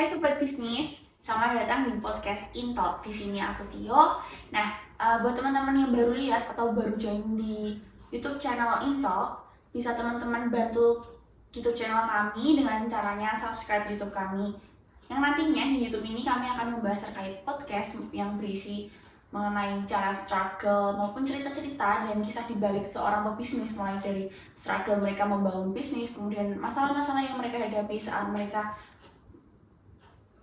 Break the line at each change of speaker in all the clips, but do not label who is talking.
Hai Sobat Bisnis, selamat datang di podcast Intalk. Di sini aku Tio. Nah, buat teman-teman yang baru lihat atau baru join di YouTube channel Intalk, bisa teman-teman bantu YouTube channel kami dengan caranya subscribe YouTube kami. Yang nantinya di YouTube ini kami akan membahas terkait podcast yang berisi mengenai cara struggle maupun cerita-cerita dan kisah dibalik seorang pebisnis, mulai dari struggle mereka membangun bisnis, kemudian masalah-masalah yang mereka hadapi saat mereka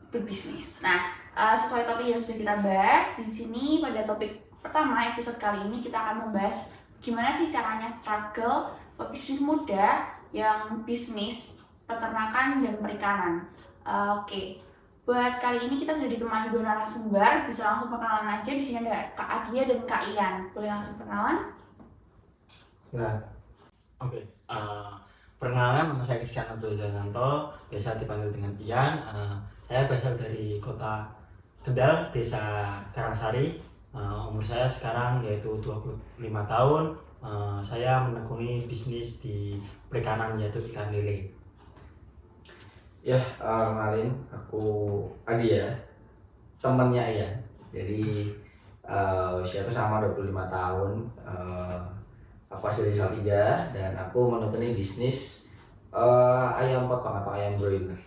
berbisnis. Nah, sesuai topik yang sudah kita bahas di sini pada topik pertama episode kali ini kita akan membahas gimana sih caranya struggle pebisnis muda yang bisnis peternakan dan perikanan. Oke. Buat kali ini kita sudah ditemani dua narasumber, bisa langsung perkenalan aja. Di sini ada Kak Adia dan Kak Ian. Boleh langsung perkenalan?
Nah, oke. Perkenalan, nama saya Christian Abdul Jananto, biasa dipanggil dengan Ian. Saya berasal dari kota Kendal, desa Karangsari. Umur saya sekarang yaitu 25 tahun. Saya menekuni bisnis di perikanan yaitu ikan lele.
Ya, kenalin, aku Adi ya, temennya Ian. Jadi usia aku sama 25 tahun. Aku asli dari Salatiga dan aku menekuni bisnis ayam potong atau ayam broiler.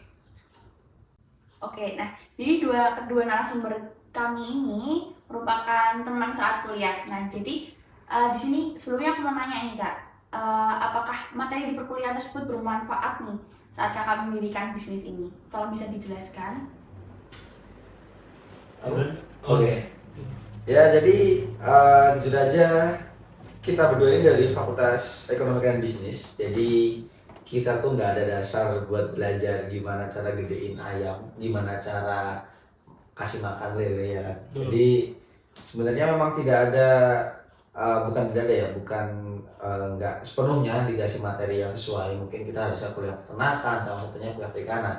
Oke, nah jadi kedua narasumber kami ini merupakan teman saat kuliah. Nah jadi di sini sebelumnya aku mau nanya ini Kak, apakah materi di perkuliahan tersebut bermanfaat nih saat Kakak mendirikan bisnis ini? Tolong bisa dijelaskan.
Oke. Ya, jadi jujur aja kita berdua ini dari Fakultas Ekonomi dan Bisnis. Jadi kita tuh nggak ada dasar buat belajar gimana cara gedein ayam, gimana cara kasih makan lele ya. Jadi sebenarnya memang tidak ada, bukan nggak sepenuhnya dikasih materi yang sesuai. Mungkin kita harusnya kuliah peternakan, salah satunya kuliah perikanan.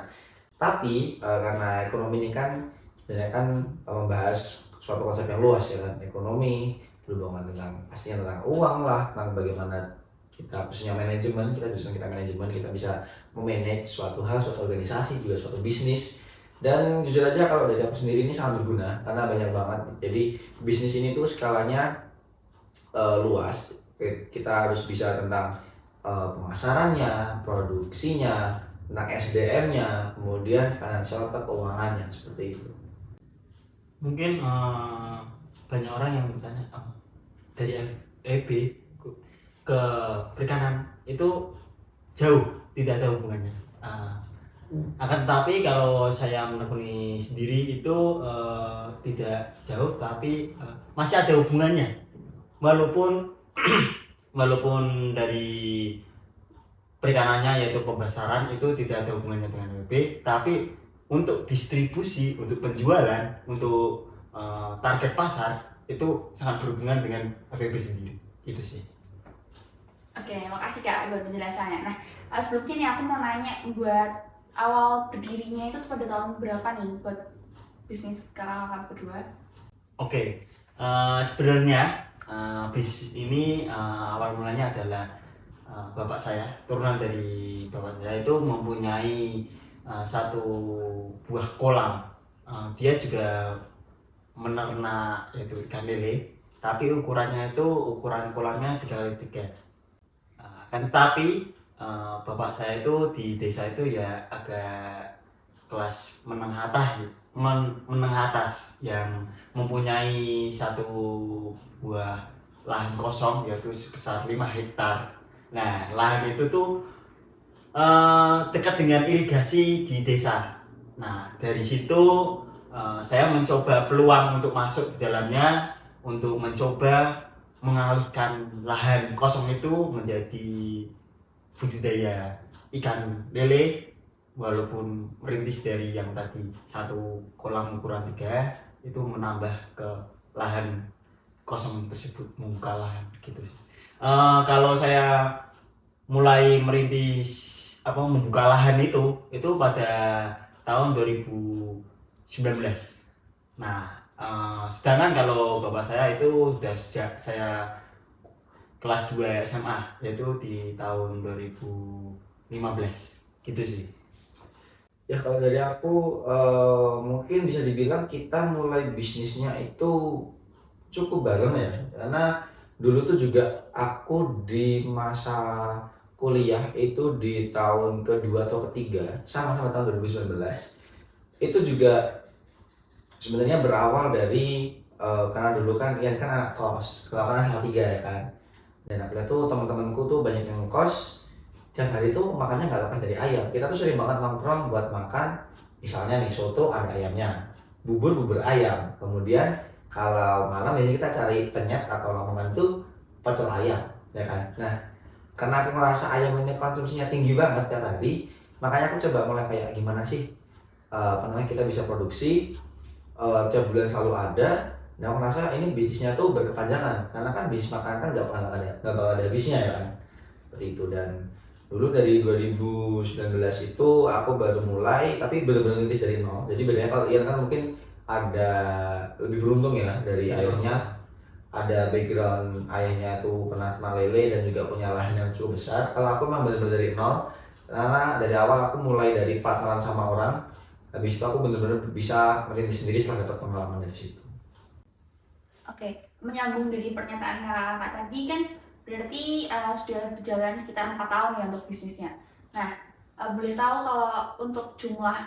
Tapi karena ekonomi ini kan sebenarnya kan membahas suatu konsep yang luas ya kan, ekonomi berhubungan dengan pastinya tentang uang lah, tentang bagaimana kita khususnya manajemen, kita manajemen, kita bisa memanage suatu hal, suatu organisasi, juga suatu bisnis. Dan jujur aja kalau dari aku sendiri ini sangat berguna karena banyak banget. Jadi bisnis ini tuh skalanya luas. Kita harus bisa tentang pemasarannya, produksinya, tentang SDM-nya, kemudian financial atau keuangannya, seperti itu.
Mungkin banyak orang yang bertanya dari FEB ke perikanan itu jauh, tidak ada hubungannya. Akan tetapi kalau saya menekuni sendiri itu tidak jauh, tapi masih ada hubungannya. Walaupun walaupun dari perikanannya yaitu pembesaran itu tidak ada hubungannya dengan FEB, tapi untuk distribusi, untuk penjualan, untuk target pasar itu sangat berhubungan dengan FEB sendiri. Itu sih.
Oke, makasih Kak buat penjelasannya. Nah, sebelumnya nih aku mau nanya, buat awal berdirinya itu pada tahun berapa nih buat bisnis kakak berdua?
Oke, sebenarnya bisnis ini awal mulanya adalah bapak saya, turunan dari bapak saya itu mempunyai satu buah kolam. Dia juga menernak yaitu ikan lele, tapi ukuran kolamnya 3x3. Kan tetapi bapak saya itu di desa itu ya agak kelas menengah atas yang mempunyai satu buah lahan kosong yaitu sebesar 5 hektar. Nah, lahan itu tuh dekat dengan irigasi di desa. Nah, dari situ saya mencoba peluang untuk masuk di dalamnya, untuk mencoba mengalihkan lahan kosong itu menjadi budidaya ikan lele. Walaupun merintis dari yang tadi satu kolam ukuran 3 itu menambah ke lahan kosong tersebut, membuka lahan gitu. Kalau saya mulai merintis membuka lahan itu pada tahun 2019. Nah, sedangkan kalau bapak saya itu sudah sejak saya kelas 2 SMA, yaitu di tahun 2015 gitu sih.
Ya kalau dari aku mungkin bisa dibilang kita mulai bisnisnya itu cukup bareng ya, karena dulu tuh juga aku di masa kuliah itu di tahun kedua atau ketiga sama-sama tahun 2019 itu juga sebenarnya berawal dari karena dulu kan Ian kan anak kos, kalau kan sama tiga ya kan, dan akhirnya tuh teman-temanku tuh banyak yang kos, tiap hari tuh makannya nggak lepas dari ayam. Kita tuh sering banget nongkrong buat makan, misalnya nih soto ada ayamnya, bubur ayam, kemudian kalau malam biasanya kita cari penyet atau lamongan tuh pecel ayam, ya kan. Nah, karena aku ngerasa ayam ini konsumsinya tinggi banget tiap hari, makanya aku coba mulai kayak gimana sih apa namanya kita bisa produksi tiap bulan selalu ada. Nah, aku merasa ini bisnisnya tuh berkepanjangan, karena kan bisnis makanan kan nggak bakal ada habisnya ya kan, seperti itu. Dan dulu dari 2019 itu aku baru mulai, tapi benar-benar nitis dari nol. Jadi bedanya kalau Ian kan mungkin ada lebih beruntung ya dari ayahnya, ada background ayahnya tuh pernah lele dan juga punya lahan yang cukup besar. Kalau aku memang benar-benar dari nol, karena dari awal aku mulai dari partneran sama orang, habis itu aku benar-benar bisa merintis sendiri setelah dapat pengalaman dari situ.
Oke, menyambung dari pernyataan kakak tadi kan berarti sudah berjalan sekitar 4 tahun ya untuk bisnisnya. Nah, boleh tahu kalau untuk jumlah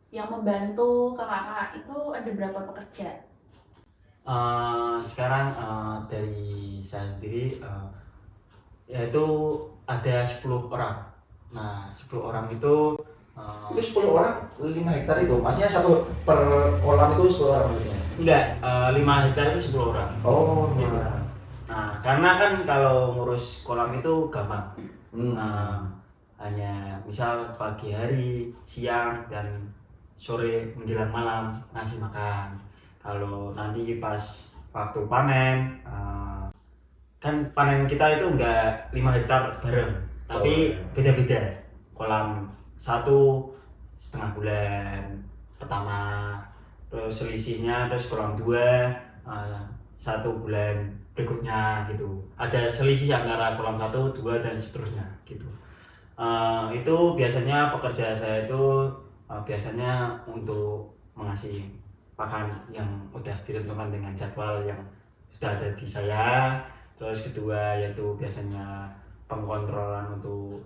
yang membantu kakak itu ada berapa pekerja?
Sekarang dari saya sendiri yaitu ada 10 orang. Nah, 10 orang itu
Itu 10 orang 5 hektar itu, maksudnya satu per kolam itu 10 orang maksudnya?
enggak, 5 hektar itu 10 orang.
Oh,
Gitu. Nah, karena kan kalau ngurus kolam itu gampang. Hanya misal pagi hari, siang, dan sore menjelang malam ngasih makan. Kalau nanti pas waktu panen, kan panen kita itu enggak 5 hektar bareng, tapi beda-beda. Kolam 1,5 bulan pertama, terus selisihnya terus kolam 2 1 bulan berikutnya gitu. Ada selisih antara kolam 1, 2 dan seterusnya gitu. Itu biasanya pekerja saya itu biasanya untuk mengasih pakan yang udah ditentukan dengan jadwal yang sudah ada di saya. Terus kedua yaitu biasanya pengkontrolan untuk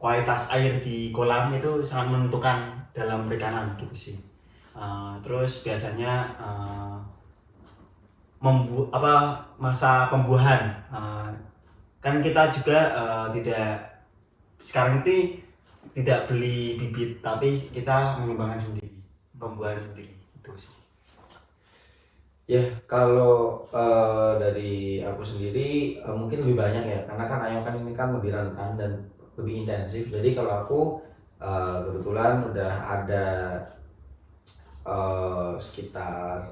kualitas air di kolam itu sangat menentukan dalam perikanan gitu sih. Terus biasanya masa pembuahan, kan kita juga tidak sekarang itu tidak beli bibit, tapi kita mengembangkan sendiri, pembuahan sendiri itu sih.
Ya, kalau dari aku sendiri mungkin lebih banyak ya, karena kan ayam kan ini kan lebih rentan dan lebih intensif. Jadi kalau aku kebetulan udah ada sekitar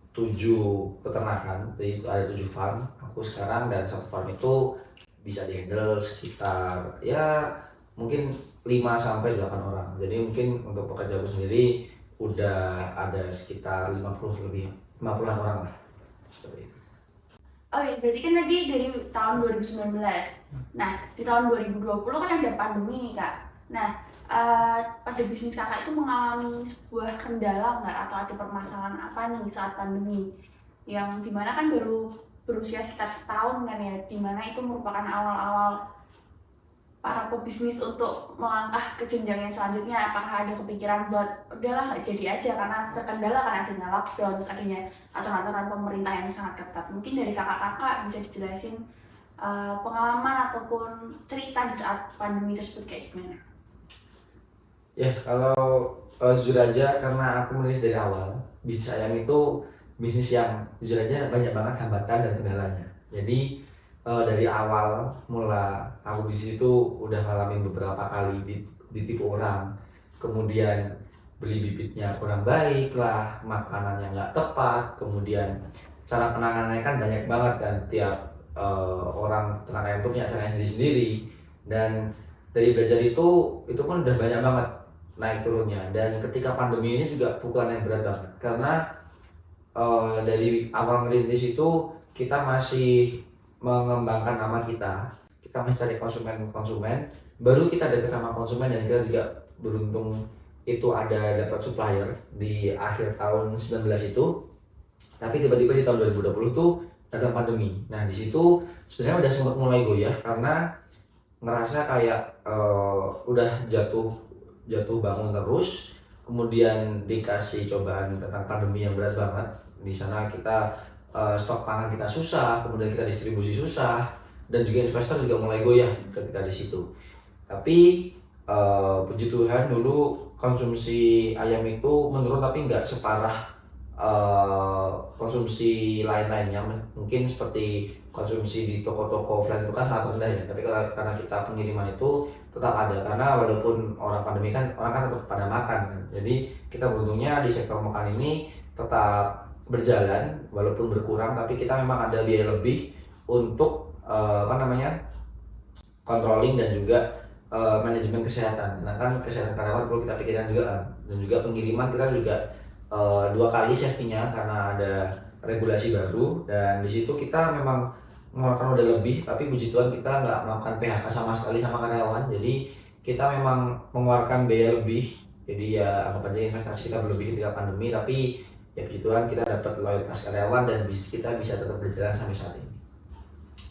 7 peternakan, jadi ada 7 farm aku sekarang, dan satu farm itu bisa dihandle sekitar ya mungkin 5-8 orang. Jadi mungkin untuk pekerja aku sendiri udah ada sekitar 50-an orang lah, seperti itu.
Oh iya, berarti kan tadi dari tahun 2019. Nah, di tahun 2020 kan ada pandemi nih kak. Nah, pada bisnis kakak itu mengalami sebuah kendala nggak, atau ada permasalahan apa nih saat pandemi? Yang dimana kan baru berusia sekitar setahun kan ya, dimana itu merupakan awal-awal para pebisnis untuk melangkah ke jenjang yang selanjutnya. Apakah ada kepikiran buat udahlah nggak jadi aja karena terkendala kan adanya lockdown, terus adanya aturan-aturan pemerintah yang sangat ketat? Mungkin dari kakak-kakak bisa dijelasin pengalaman ataupun cerita di saat pandemi tersebut kayak gimana?
Ya, kalau jujur aja, karena aku menilis dari awal, bisnis ayam itu bisnis yang jujur aja banyak banget hambatan dan kendalanya. Jadi dari awal mula aku bisnis itu udah ngalamin beberapa kali ditipu orang, kemudian beli bibitnya kurang baik lah, makanannya nggak tepat, kemudian cara penanganannya kan banyak banget kan, tiap orang ternak ayam itu punya caranya sendiri-sendiri. Dan dari belajar itu pun udah banyak banget naik turunnya. Dan ketika pandemi ini juga pukulan yang berat banget, karena dari awal merintis itu kita masih mengembangkan nama kita masih cari konsumen, baru kita dekat sama konsumen, dan kita juga beruntung itu ada dapat supplier di akhir tahun 19 itu, tapi tiba-tiba di tahun 2020 tuh datang pandemi. Nah di situ sebenarnya udah sempat mulai goyah karena ngerasa kayak udah jatuh bangun terus, kemudian dikasih cobaan tentang pandemi yang berat banget. Di sana kita stok pangan kita susah, kemudian kita distribusi susah, dan juga investor juga mulai goyah ketika di situ. Tapi puji Tuhan dulu konsumsi ayam itu menurun, tapi nggak separah konsumsi lain-lainnya. Mungkin seperti konsumsi di toko-toko offline itu kan sangat rendah ya, tapi karena kita pengiriman itu tetap ada, karena walaupun orang pandemi kan orang kan tetap pada makan kan. Jadi kita beruntungnya di sektor makan ini tetap berjalan walaupun berkurang, tapi kita memang ada biaya lebih untuk controlling dan juga manajemen kesehatan. Nah kan kesehatan karyawan perlu kita pikirkan juga kan, dan juga pengiriman kita juga 2 kali safety-nya karena ada regulasi baru, dan di situ kita memang mengeluarkan udah lebih, tapi puji Tuhan kita nggak melakukan PHK sama sekali sama karyawan. Jadi kita memang mengeluarkan biaya lebih, jadi ya anggap aja investasi kita berlebih ketika pandemi, tapi ya puji Tuhan kita dapat loyalitas karyawan dan bisnis kita bisa tetap berjalan sampai saat ini.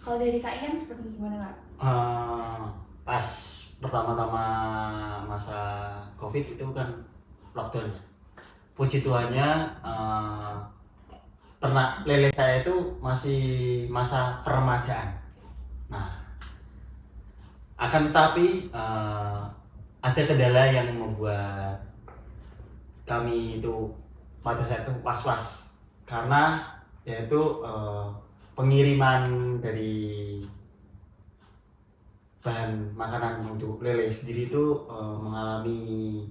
Kalau dari Kak Ian seperti gimana Kak?
Pas pertama-tama masa COVID itu kan lockdown ya. Puji Tuhannya ternak lele saya itu masih masa peremajaan. Nah, akan tetapi ada kendala yang membuat kami itu pada saat itu was-was, karena yaitu pengiriman dari bahan makanan untuk lele sendiri itu mengalami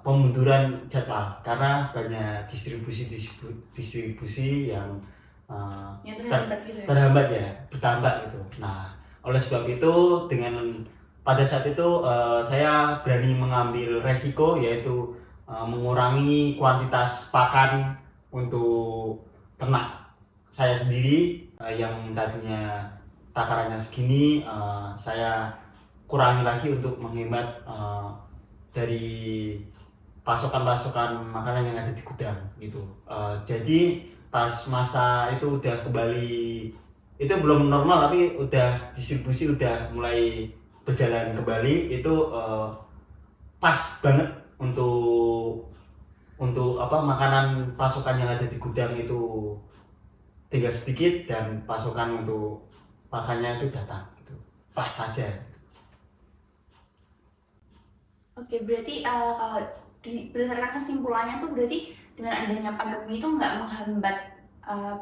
pemunduran jadwal karena banyak distribusi yang
terhambat gitu ya?
terhambat ya, bertambah gitu. Nah, oleh sebab itu pada saat itu saya berani mengambil resiko, yaitu mengurangi kuantitas pakan untuk ternak saya sendiri yang tadinya takarannya segini, saya kurangi lagi untuk menghemat dari pasokan makanan yang ada di gudang gitu. Jadi pas masa itu udah kembali, itu belum normal tapi udah distribusi udah mulai berjalan kembali, itu pas banget untuk makanan pasokan yang ada di gudang itu tinggal sedikit dan pasokan untuk makannya itu datang gitu. Pas saja.
Oke, berarti kalau berdasarkan kesimpulannya tuh berarti dengan adanya pandemi itu nggak menghambat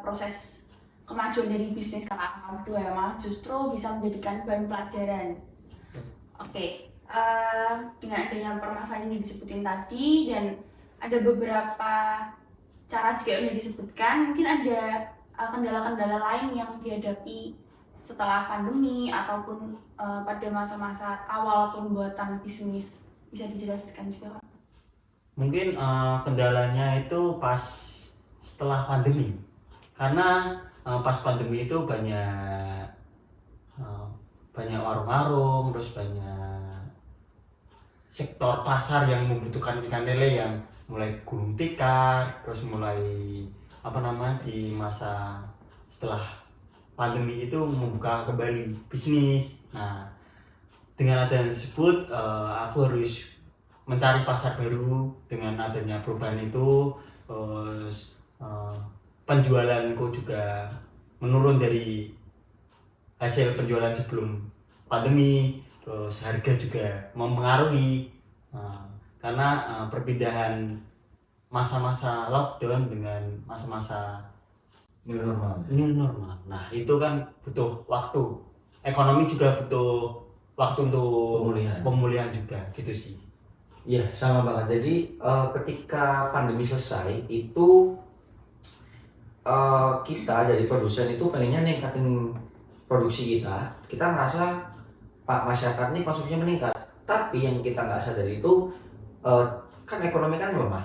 proses kemajuan dari bisnis kakak berdua ya, malah justru bisa menjadikan bahan pelajaran. Oke, dengan adanya permasalahan yang disebutin tadi dan ada beberapa cara juga yang disebutkan, mungkin ada kendala-kendala lain yang dihadapi setelah pandemi ataupun pada masa-masa awal pembuatan bisnis. Bisa dijelaskan juga Pak?
Mungkin kendalanya itu pas setelah pandemi, karena pas pandemi itu banyak warung-warung, terus banyak sektor pasar yang membutuhkan ikan lele yang mulai gulung tikar, terus mulai di masa setelah pandemi itu membuka kembali bisnis. Nah, dengan adanya tersebut aku harus mencari pasar baru. Dengan adanya perubahan itu penjualanku juga menurun dari hasil penjualan sebelum pandemi, terus harga juga mempengaruhi karena perpindahan masa-masa lockdown dengan masa-masa
New normal.
Nah, itu kan butuh waktu, ekonomi juga butuh waktu untuk pemulihan juga gitu sih.
Iya, sama banget. Jadi ketika pandemi selesai itu kita dari produsen itu pengennya ningkatin produksi kita. Kita merasa masyarakat ini konsumsinya meningkat. Tapi yang kita nggak sadar itu kan ekonomi kan melemah.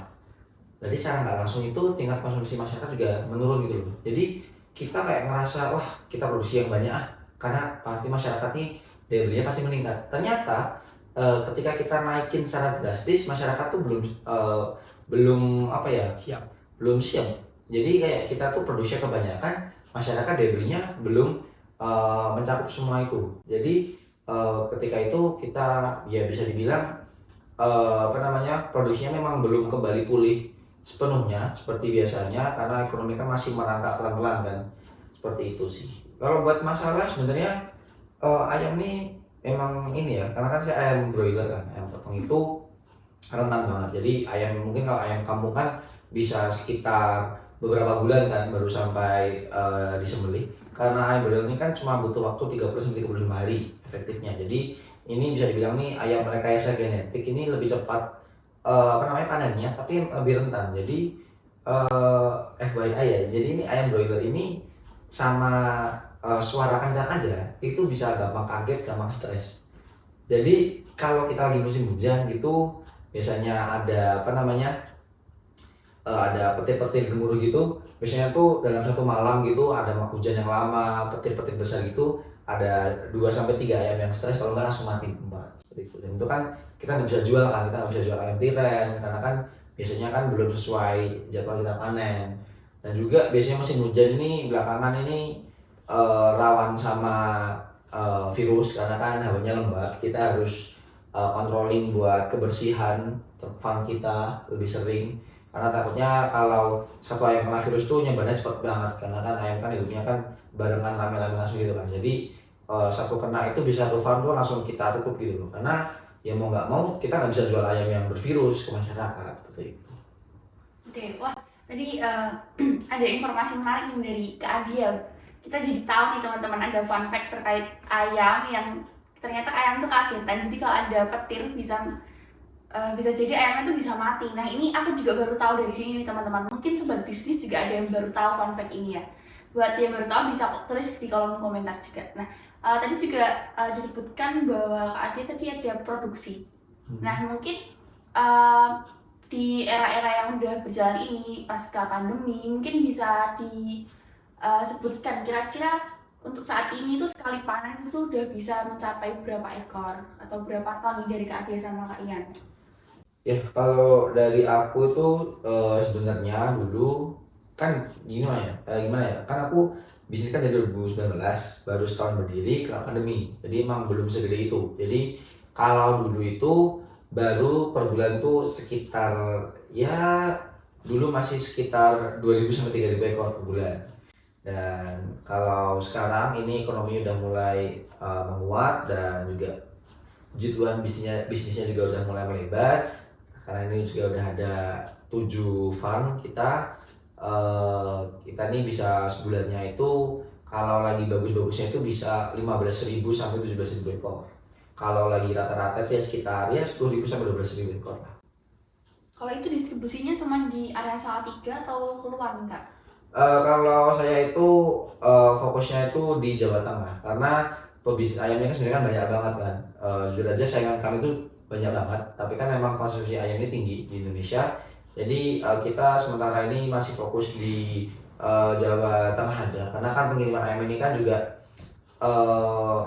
Jadi secara nggak langsung itu tingkat konsumsi masyarakat juga menurun gitu loh. Jadi kita kayak ngerasa wah kita produksi yang banyak karena pasti masyarakat nih daya belinya pasti meningkat. Ternyata ketika kita naikin secara drastis, masyarakat tuh belum apa ya, belum siap. Jadi kayak kita tuh produksinya kebanyakan, masyarakat daya belinya belum mencakup semua itu. Jadi ketika itu kita ya bisa dibilang produksinya memang belum kembali pulih sepenuhnya seperti biasanya, karena ekonomi kan masih merangkak pelan-pelan kan, seperti itu sih. Kalau buat masalah sebenarnya ayam nih emang ini ya, karena kan saya ayam broiler kan, ayam potong itu rentan banget. Jadi ayam, mungkin kalau ayam kampung kan bisa sekitar beberapa bulan kan baru sampai disembelih. Karena ayam broiler ini kan cuma butuh waktu 30-35 hari efektifnya. Jadi ini bisa dibilang nih ayam rekayasa genetik ini lebih cepat panennya, tapi lebih rentan. Jadi FYI ya, jadi ini ayam broiler ini sama suara kencang aja itu bisa gampang kaget, gampang stres. Jadi kalau kita lagi musim hujan gitu, biasanya ada ada petir-petir gemuruh gitu, biasanya tuh dalam satu malam gitu ada hujan yang lama, petir-petir besar gitu, ada 2-3 ayam yang stres, kalau nggak langsung mati di tempat seperti itu. Dan itu kan kita nggak bisa jual kan, kita nggak bisa jual ayam tiren karena kan biasanya kan belum sesuai jadwal kita panen. Dan juga biasanya musim hujan ini belakangan ini rawan sama virus, karena kan hawanya lembab. Kita harus controlling buat kebersihan farm kita lebih sering, karena takutnya kalau satu ayam kena virus tuh nyebarnya cepet banget, karena kan ayam kan hidupnya kan barengan rame-rame langsung gitu kan. Jadi satu kena itu bisa satu farm tuh langsung kita tutup gitu loh, karena ya mau nggak mau kita nggak bisa jual ayam yang bervirus ke masyarakat seperti itu.
Oke, wah tadi ada informasi menarik nih dari Kak Adi ya. Kita jadi tahu nih teman-teman, ada fun fact terkait ayam yang ternyata ayam tuh kagetan. Jadi kalau ada petir bisa jadi ayamnya tuh bisa mati. Nah ini aku juga baru tahu dari sini nih teman-teman. Mungkin sobat bisnis juga ada yang baru tahu fun fact ini ya. Buat yang baru tahu bisa tulis di kolom komentar juga. Nah tadi juga disebutkan bahwa Kak Adi tadi ada produksi. Nah mungkin di era-era yang udah berjalan ini pasca pandemi, mungkin bisa disebutkan kira-kira untuk saat ini tuh sekali panen itu udah bisa mencapai berapa ekor atau berapa ton dari Kak Adi sama Kak Ian?
Ya kalau dari aku tuh sebenarnya dulu kan gimana ya, kan aku bisnis kan dari 2019, baru setahun berdiri kena pandemi, jadi emang belum segede itu. Jadi kalau dulu itu baru per bulan tuh sekitar, ya dulu masih sekitar 2.000-3.000 ekor per bulan. Dan kalau sekarang ini ekonomi udah mulai menguat, dan juga tujuan bisnisnya juga udah mulai melebar, karena ini juga udah ada 7 farm kita. Kita nih bisa sebulannya itu kalau lagi bagus-bagusnya itu bisa 15.000 sampai 17.000 ekor. Kalau lagi rata-rata ya sekitar ya 10.000 sampai 12.000 ekor lah.
Kalau itu distribusinya cuma di area Salatiga atau keluar enggak?
Kalau saya itu fokusnya itu di Jawa Tengah, karena pebisnis ayamnya kan sebenarnya kan banyak banget kan. Jujur aja saingan kami itu banyak banget, tapi kan memang konsumsi ayam ini tinggi di Indonesia. Jadi kita sementara ini masih fokus di Jawa Tengah aja, karena kan pengiriman ayam ini kan juga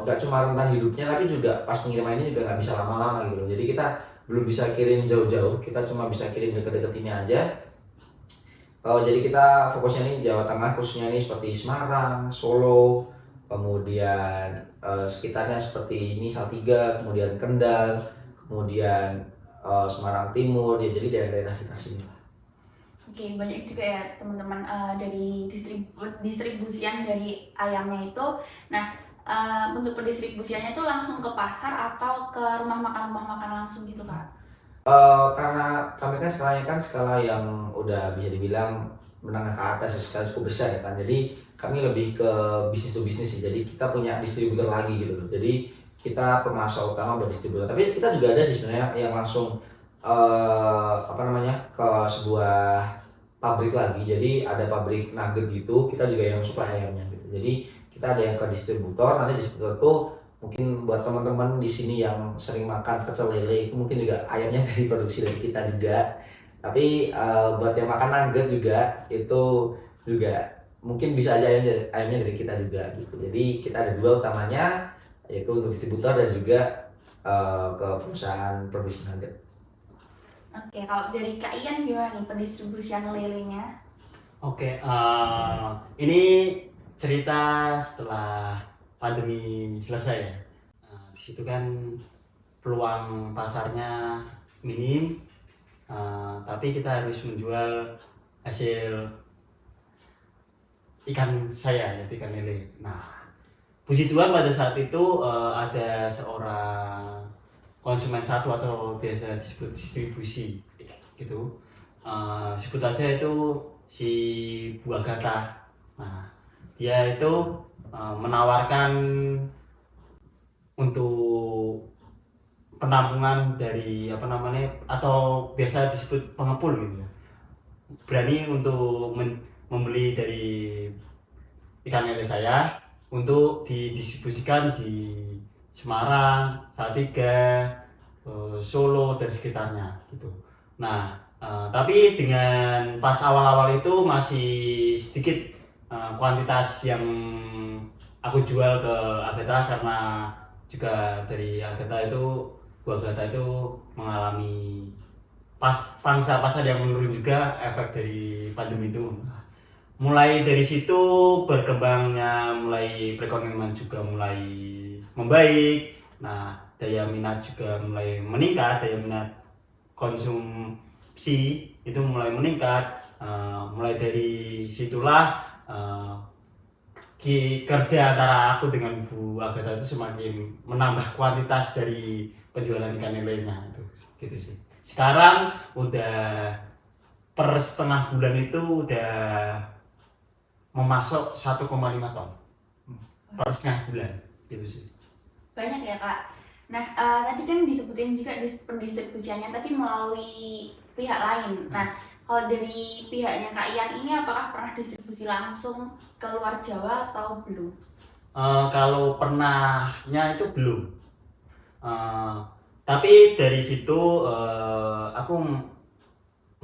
nggak cuma rentan hidupnya, tapi juga pas pengiriman ini juga nggak bisa lama-lama gitu. Jadi kita belum bisa kirim jauh-jauh, kita cuma bisa kirim deket-deket ini aja. Jadi kita fokusnya nih Jawa Tengah, khususnya nih seperti Semarang, Solo, kemudian sekitarnya seperti ini Salatiga, kemudian Kendal, kemudian Semarang Timur, ya jadi daerah-daerah sekitar sini.
Oke, banyak juga ya teman-teman dari distribusian dari ayamnya itu. Nah, untuk pendistribusiannya itu langsung ke pasar atau ke rumah makan langsung gitu Kak?
Karena kami kan skala yang udah bisa dibilang menengah ke atas, skala cukup besar ya kan. Jadi kami lebih ke bisnis to bisnis sih. Jadi kita punya distributor lagi gitu loh. Jadi kita pemasok utama buat distributor. Tapi kita juga ada sih sebenarnya yang langsung ke sebuah pabrik lagi. Jadi ada pabrik nugget gitu, kita juga yang supply ayamnya gitu. Jadi kita ada yang ke distributor, nanti distributor tuh mungkin buat teman-teman di sini yang sering makan pecel lele itu mungkin juga ayamnya dari produksi dari kita juga. Tapi buat yang makan nugget juga itu juga mungkin bisa aja ayamnya dari kita juga gitu. Jadi kita ada dua utamanya, yaitu untuk distributor dan juga ke perusahaan produksi nugget.
Oke, kalau dari Kak Ian gimana nih pendistribusian lelenya?
Oke, ini cerita setelah pandemi selesai ya. Di situ kan peluang pasarnya minim, tapi kita harus menjual hasil ikan saya, yaitu ikan lele. Nah, puji Tuhan pada saat itu ada seorang konsumen satu atau biasa disebut distribusi gitu. Sebut aja itu si buah gata. Nah, dia itu menawarkan untuk penampungan dari apa namanya atau biasa disebut pengepul gitu ya. Berani untuk membeli dari ikan lele saya untuk didistribusikan di Semarang, Salatiga, Solo dan sekitarnya gitu. Nah, tapi dengan pas awal-awal itu masih sedikit kuantitas yang aku jual ke Agatha, karena juga dari Agatha itu buah Agatha itu mengalami pangsa pasar yang menurun juga efek dari pandemi itu. Mulai dari situ berkembangnya, mulai perekonomian juga mulai membaik. Nah, daya minat juga mulai meningkat, daya minat konsumsi itu mulai meningkat. Mulai dari situlah kerja antara aku dengan Bu Agatha itu semakin menambah kuantitas dari penjualan ikan lelenya itu, gitu sih. Sekarang udah per setengah bulan itu udah memasok 1,5 ton per setengah bulan gitu sih.
Banyak ya Kak. Nah, tadi kan disebutin juga pendistribusiannya tapi melalui pihak lain. Nah, kalau dari pihaknya Kak Ian ini apakah pernah distribusi langsung ke luar Jawa atau belum?
Kalau pernahnya itu belum. Tapi dari situ aku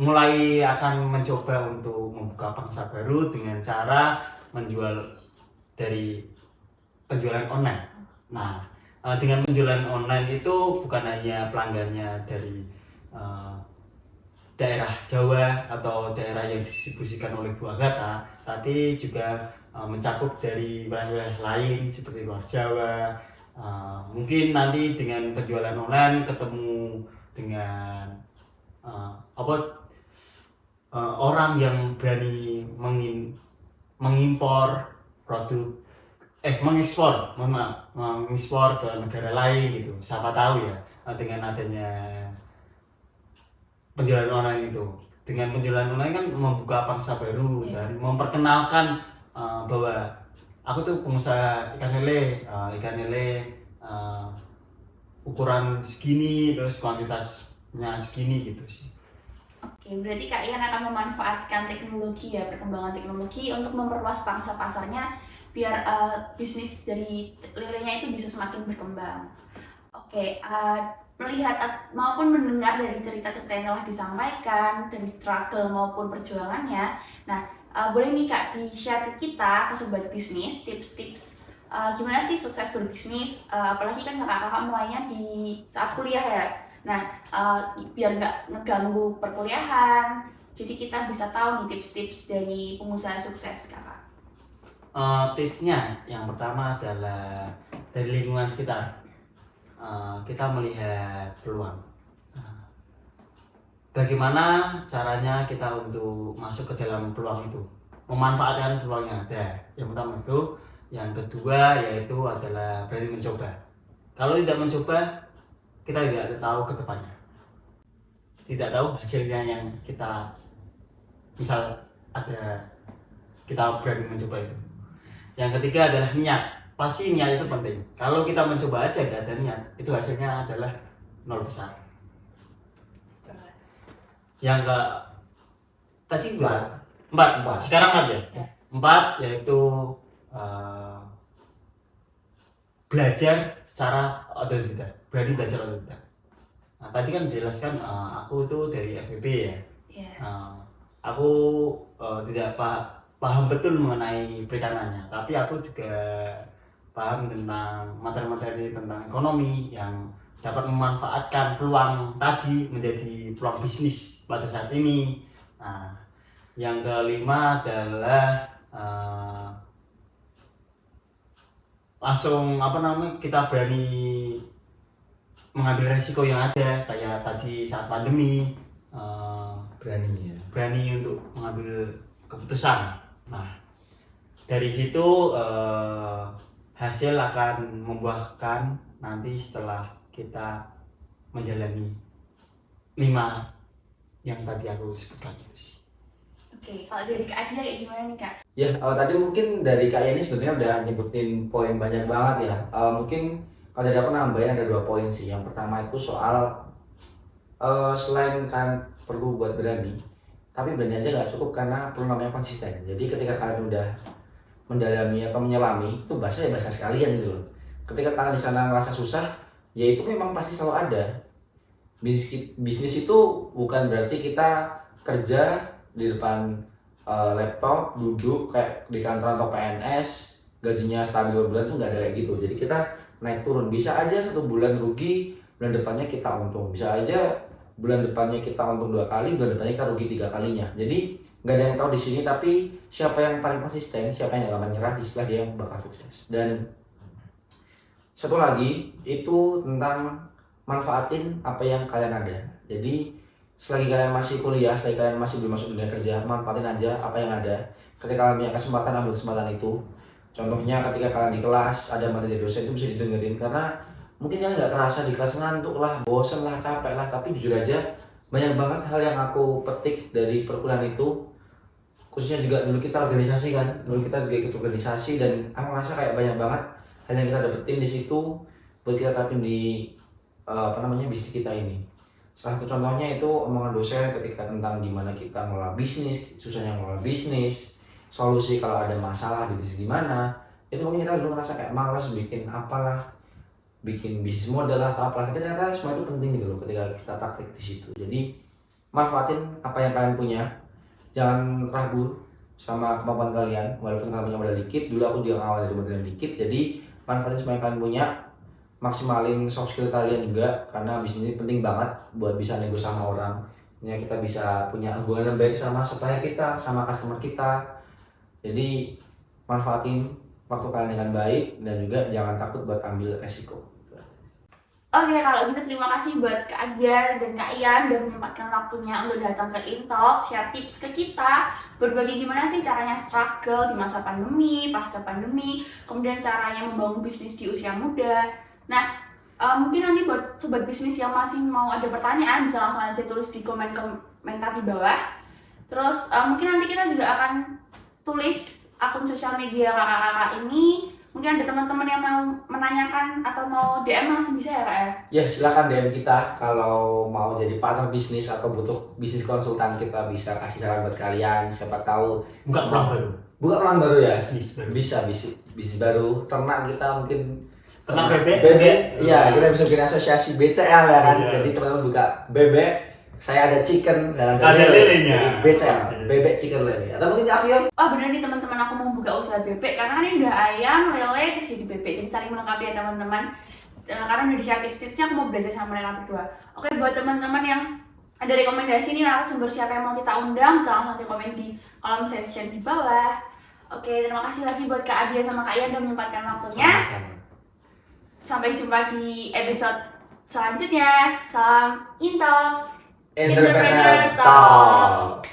mulai akan mencoba untuk membuka pangsa baru dengan cara menjual dari penjualan online. Nah, dengan penjualan online itu bukan hanya pelanggannya dari daerah Jawa atau daerah yang didistribusikan oleh Bu Agatha, tapi juga mencakup dari wilayah-wilayah lain seperti luar Jawa. Mungkin nanti dengan penjualan online ketemu dengan orang yang berani mengimpor produk mengekspor ke negara lain gitu. Siapa tahu ya, dengan adanya penjualan online itu, dengan penjualan online kan membuka pangsa baru dan memperkenalkan bahwa aku tuh pengusaha ikan lele ukuran segini, terus kuantitasnya segini gitu sih.
Oke, berarti Kak Ian akan memanfaatkan teknologi ya, perkembangan teknologi untuk memperluas pangsa pasarnya biar bisnis dari lelenya itu bisa semakin berkembang. Oke, melihat maupun mendengar dari cerita-cerita yang telah disampaikan, dari struggle maupun perjuangannya, nah boleh nih Kak di-share ke kita, ke sobat bisnis, tips-tips gimana sih sukses berbisnis, apalagi kan kakak-kakak mulainya di saat kuliah ya. Nah, biar nggak ngeganggu perkuliahan, jadi kita bisa tahu nih tips-tips dari pengusaha sukses kakak.
Tipsnya yang pertama adalah dari lingkungan sekitar. Kita melihat peluang. Bagaimana caranya kita untuk masuk ke dalam peluang itu, memanfaatkan peluang yang ada. Yang pertama itu, yang kedua yaitu adalah berani mencoba. Kalau tidak mencoba, kita tidak tahu ke depannya, tidak tahu hasilnya yang kita misal ada kita berani mencoba itu. Yang ketiga adalah niat. Pasti niat itu penting. Kalau kita mencoba aja gak ada niat, itu hasilnya adalah nol besar. Yang ke tadi empat. Sekarang 4 ya. 4 yaitu belajar secara otodidak, berani belajar otodidak. Nah, tadi kan dijelaskan aku itu dari FEB ya. Aku tidak paham betul mengenai perikanannya, tapi aku juga paham tentang materi-materi tentang ekonomi yang dapat memanfaatkan peluang tadi menjadi peluang bisnis pada saat ini. Nah, yang kelima adalah langsung kita berani mengambil resiko yang ada, kayak tadi saat pandemi berani untuk mengambil keputusan. Nah, dari situ hasil akan membuahkan nanti setelah kita menjalani 5 yang tadi aku sebutkan itu sih.
Oke, kalau dari Kak Adia kayak gimana nih Kak?
Ya, tadi mungkin dari Kak ini sebenarnya udah nyebutin poin banyak banget ya. Mungkin kalau dari aku nambahin ada 2 poin sih. Yang pertama itu soal selain kan perlu buat berani, tapi berani aja nggak cukup karena perlu namanya konsisten. Jadi ketika kalian udah mendalami atau menyelami, itu bahasa ya bahasa sekalian gitu loh. Ketika kalian di sana ngerasa susah, ya itu memang pasti selalu ada. Bisnis itu bukan berarti kita kerja di depan laptop, duduk kayak di kantor atau PNS, gajinya stabil bulan tuh nggak ada kayak gitu. Jadi kita naik turun, bisa aja 1 bulan rugi, bulan depannya kita untung, bisa aja bulan depannya kita untung 2 kali, bulan depannya kita rugi 3 kalinya. Jadi nggak ada yang tahu di sini, tapi siapa yang paling konsisten, siapa yang nggak akan menyerah, istilah dia yang bakal sukses. Dan satu lagi itu tentang manfaatin apa yang kalian ada. Jadi selagi kalian masih kuliah, selagi kalian masih belum masuk dunia kerja, manfaatin aja apa yang ada. Ketika kalian punya kesempatan, ambil kesempatan itu. Contohnya ketika kalian di kelas, ada materi dosen itu bisa didengerin. Karena mungkin kalian nggak kerasa di kelas ngantuk lah, bosen lah, capek lah. Tapi jujur aja, banyak banget hal yang aku petik dari perkuliahan itu. Khususnya juga dulu kita organisasi kan, dulu kita juga ikut organisasi. Dan aku ngerasa kayak banyak banget hal yang kita dapetin di situ buat kita terapin di bisnis kita ini. Salah satu contohnya itu omongan dosen ketika tentang gimana kita ngelola bisnis, susahnya ngelola bisnis, solusi kalau ada masalah di bisnis gimana. Itu mungkin kita dulu ngerasa kayak malas bikin apalah, bikin bisnis model lah atau apalah. Tapi ternyata semua itu penting gitu loh ketika kita praktik di situ. Jadi manfaatin apa yang kalian punya, jangan ragu sama kemampuan kalian. Walaupun kalian punya modal dikit, dulu aku juga ngawal dari modal dikit. Jadi manfaatin semua yang kalian punya, maksimalin soft skill kalian juga, karena bisnis ini penting banget buat bisa nego sama orang. Ya, kita bisa punya hubungan yang baik sama supplier kita, sama customer kita. Jadi manfaatin waktu kalian dengan baik dan juga jangan takut buat ambil resiko.
Oke, kalau gitu terima kasih buat Kak Adia dan Kak Ian dan menyempatkan waktunya untuk datang ke Intalk, share tips ke kita, berbagi gimana sih caranya struggle di masa pandemi, pasca pandemi, kemudian caranya membangun bisnis di usia muda. Nah, mungkin nanti buat sobat bisnis yang masih mau ada pertanyaan bisa langsung aja tulis di komentar di bawah. Terus mungkin nanti kita juga akan tulis akun sosial media kakak-kakak ini. Mungkin ada teman-teman yang mau menanyakan atau mau DM langsung bisa ya Kak ya?
Ya, silahkan DM kita kalau mau jadi partner bisnis atau butuh bisnis konsultan, kita bisa kasih saran buat kalian. Siapa tahu
Buka peluang baru.
Buka peluang baru ya?
Bisnis baru.
Bisa, bisnis baru. Ternak kita mungkin
Ternak bebek.
Iya, kita bisa bikin asosiasi BCL ya kan.
Iya.
Jadi teman-teman buka bebek, saya ada chicken dan
ada lelenya.
Jadi BCL, bebek chicken lele. Atau mungkin Avion?
Oh bener nih teman-teman, aku mau buka usaha bebek karena kan ini udah ayam, lele, terus jadi bebek, jadi saling melengkapi ya teman-teman. Karena udah di-share tips-tipsnya, aku mau belajar sama mereka berdua. Oke, buat teman-teman yang ada rekomendasi nih narasumber siapa yang mau kita undang, bisa langsung aja komen di kolom section di bawah. Oke, terima kasih lagi buat Kak Adia sama Kak Ian udah menyempatkan waktunya. Sampai jumpa di episode selanjutnya. Salam Intalk,
Entrepreneur Talk.